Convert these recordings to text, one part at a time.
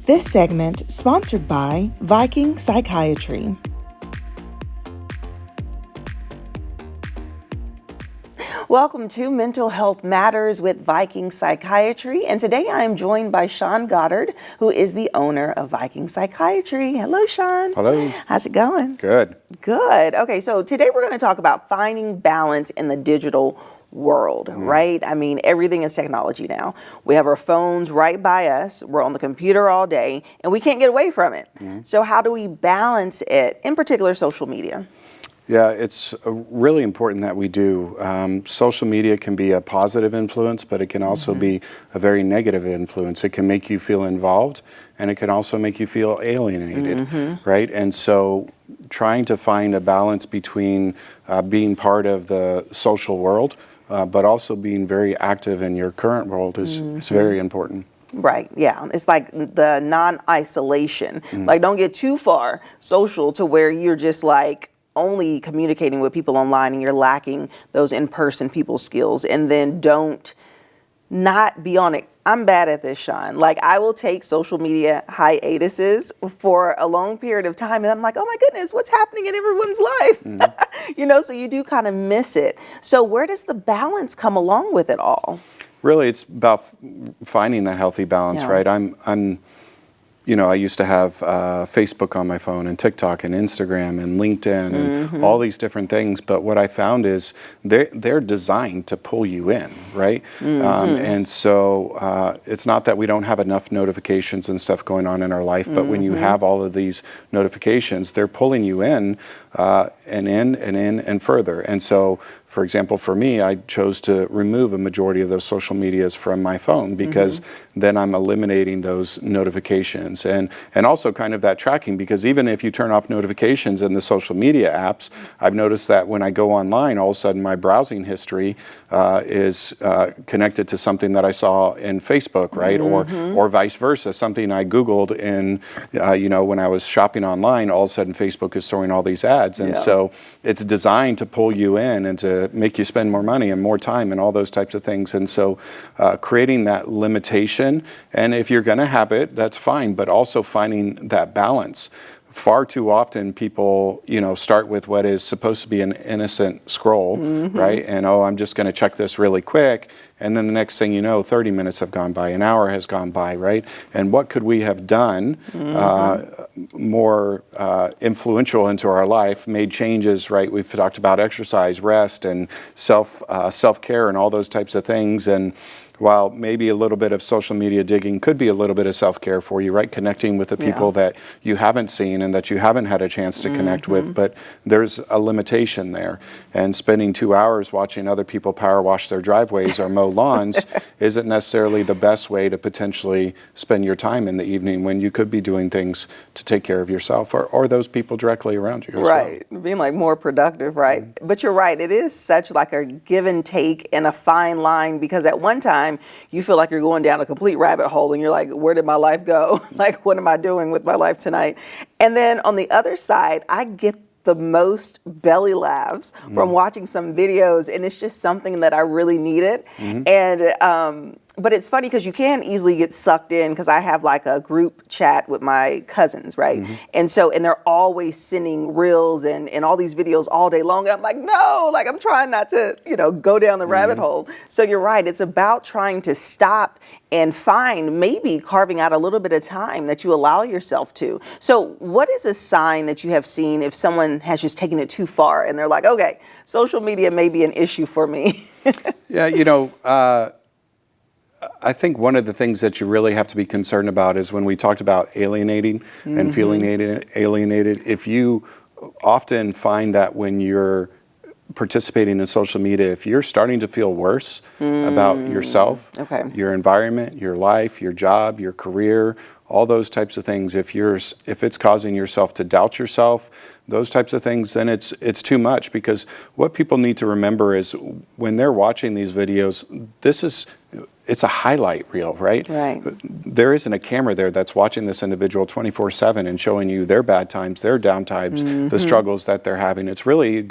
This segment sponsored by Viking Psychiatry. Welcome to Mental Health Matters with Viking Psychiatry, and today I am joined by Sean Goddard, who is the owner of Viking Psychiatry. Hello, Sean. Hello. How's it going? Good. Good. Okay, so today we're going to talk about finding balance in the digital world, right? I mean, everything is technology now. We have our phones right by us. We're on the computer all day, and we can't get away from it. So how do we balance it, in particular social media? Yeah, it's really important that we do. Social media can be a positive influence, but it can also be a very negative influence. It can make you feel involved, and it can also make you feel alienated, right? And so trying to find a balance between being part of the social world, but also being very active in your current world is very important. Right, yeah. It's like the non-isolation. Like, don't get too far social to where you're just like only communicating with people online and you're lacking those in-person people skills, and then don't not be on it. I'm bad at this, Sean. Like, I will take social media hiatuses for a long period of time, and I'm like, oh my goodness, what's happening in everyone's life? You know, so you do kind of miss it. So where does the balance come along with it all? Really, it's about finding that healthy balance, right? You know, I used to have Facebook on my phone, and TikTok, and Instagram, and LinkedIn, and all these different things. But what I found is they're designed to pull you in, right? And so it's not that we don't have enough notifications and stuff going on in our life, but when you have all of these notifications, they're pulling you in and further. And so, for example, for me, I chose to remove a majority of those social medias from my phone because then I'm eliminating those notifications and also kind of that tracking, because even if you turn off notifications in the social media apps, I've noticed that when I go online, all of a sudden my browsing history is connected to something that I saw in Facebook, right? Or vice versa, something I Googled in, you know, when I was shopping online, all of a sudden Facebook is throwing all these ads. And so it's designed to pull you in and to make you spend more money and more time and all those types of things. And so creating that limitation, and if you're going to have it, that's fine, but also finding that balance. Far too often people, you know, start with what is supposed to be an innocent scroll, right? And, oh, I'm just going to check this really quick. And then the next thing you know, 30 minutes have gone by, an hour has gone by, right? And what could we have done more influential into our life, made changes, right? We've talked about exercise, rest, and self-care and all those types of things. And while maybe a little bit of social media digging could be a little bit of self-care for you, right? Connecting with the people that you haven't seen and that you haven't had a chance to connect with, but there's a limitation there. And spending 2 hours watching other people power wash their driveways or mow lawns isn't necessarily the best way to potentially spend your time in the evening when you could be doing things to take care of yourself or those people directly around you as well. Being like more productive, right? But you're right, it is such like a give and take and a fine line, because at one time you feel like you're going down a complete rabbit hole and you're like, where did my life go? Like, what am I doing with my life tonight? And then on the other side, I get the most belly laughs from watching some videos, and it's just something that I really needed. And but it's funny because you can easily get sucked in, because I have like a group chat with my cousins, right? And so, and they're always sending reels and all these videos all day long. And I'm like, no, like I'm trying not to, you know, go down the rabbit hole. So you're right. It's about trying to stop and find, maybe carving out a little bit of time that you allow yourself to. So what is a sign that you have seen if someone has just taken it too far and they're like, okay, social media may be an issue for me? Yeah, you know, I think one of the things that you really have to be concerned about is when we talked about alienating and feeling alienated, if you often find that when you're participating in social media, if you're starting to feel worse about yourself, your environment, your life, your job, your career, all those types of things, if it's causing yourself to doubt yourself, those types of things, then it's too much. Because what people need to remember is when they're watching these videos, it's a highlight reel, right? Right. There isn't a camera there that's watching this individual 24/7 and showing you their bad times, their down times, the struggles that they're having. It's really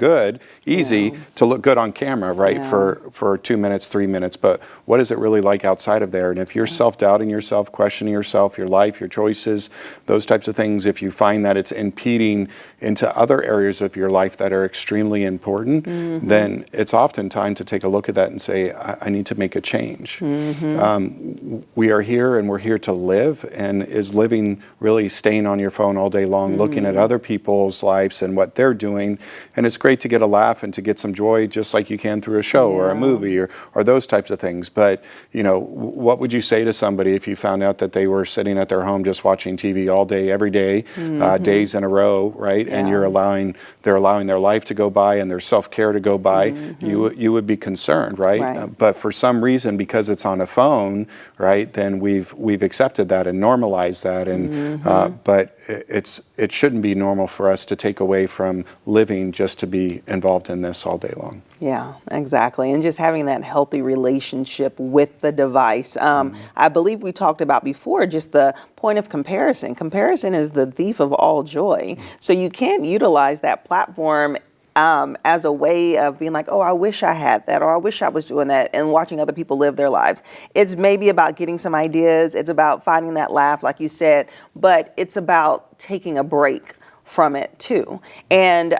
easy to look good on camera, right? For 2 minutes, 3 minutes, but what is it really like outside of there? And if you're self-doubting yourself, questioning yourself, your life, life, your choices, those types of things, if you find that it's impeding into other areas of your life that are extremely important, then it's often time to take a look at that and say, I need to make a change. We are here and we're here to live, and is living really staying on your phone all day long, looking at other people's lives and what they're doing. And it's great to get a laugh and to get some joy, just like you can through a show or a movie or those types of things. But, you know, what would you say to somebody if you found out that they were sitting at their home just watching TV all day, every day, days in a row, right? And they're allowing their life to go by and their self-care to go by, you would be concerned, right? But for some reason, because it's on a phone, right, then we've accepted that and normalized that. And but it shouldn't be normal for us to take away from living just to be involved in this all day long. Yeah, exactly. And just having that healthy relationship with the device. I believe we talked about before just the point of comparison. Comparison is the thief of all joy. So you can't utilize that platform as a way of being like, oh, I wish I had that, or I wish I was doing that, and watching other people live their lives. It's maybe about getting some ideas. It's about finding that laugh, like you said, but it's about taking a break from it too. And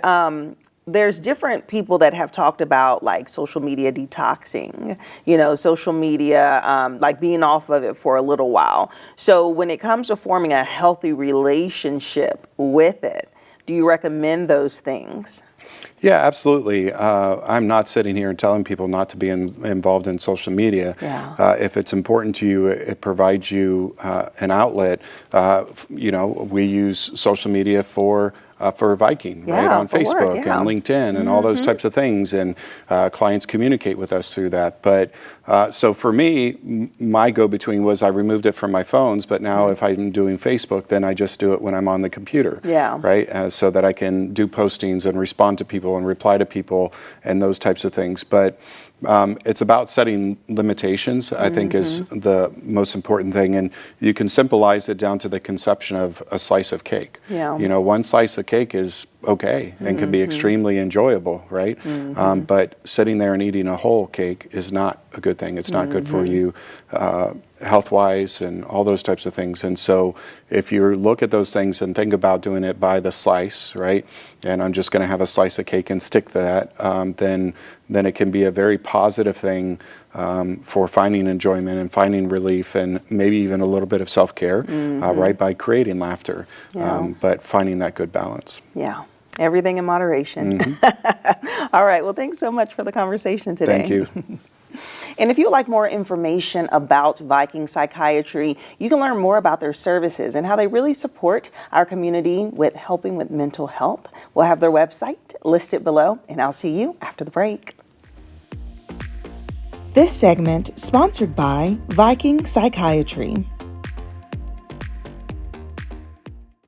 there's different people that have talked about like social media detoxing, you know, social media, like being off of it for a little while. So when it comes to forming a healthy relationship with it, do you recommend those things? Yeah, absolutely. I'm not sitting here and telling people not to be involved in social media. If it's important to you, it provides you an outlet. You know, we use social media for Viking, right, on Facebook work, and LinkedIn and all those types of things, and clients communicate with us through that. But so for me, my go-between was I removed it from my phones, but now if I'm doing Facebook, then I just do it when I'm on the computer, right, so that I can do postings and respond to people and reply to people and those types of things. But it's about setting limitations, I think, is the most important thing. And you can symbolize it down to the conception of a slice of cake. You know, one slice of cake is okay and can be extremely enjoyable, right? But sitting there and eating a whole cake is not a good thing. It's not good for you health-wise and all those types of things. And so if you look at those things and think about doing it by the slice, right, and I'm just going to have a slice of cake and stick to that, then it can be a very positive thing for finding enjoyment and finding relief and maybe even a little bit of self-care, right, by creating laughter, but finding that good balance. Yeah. Everything in moderation. All right. Well, thanks so much for the conversation today. Thank you. And if you would like more information about Viking Psychiatry, you can learn more about their services and how they really support our community with helping with mental health. We'll have their website listed below, and I'll see you after the break. This segment sponsored by Viking Psychiatry.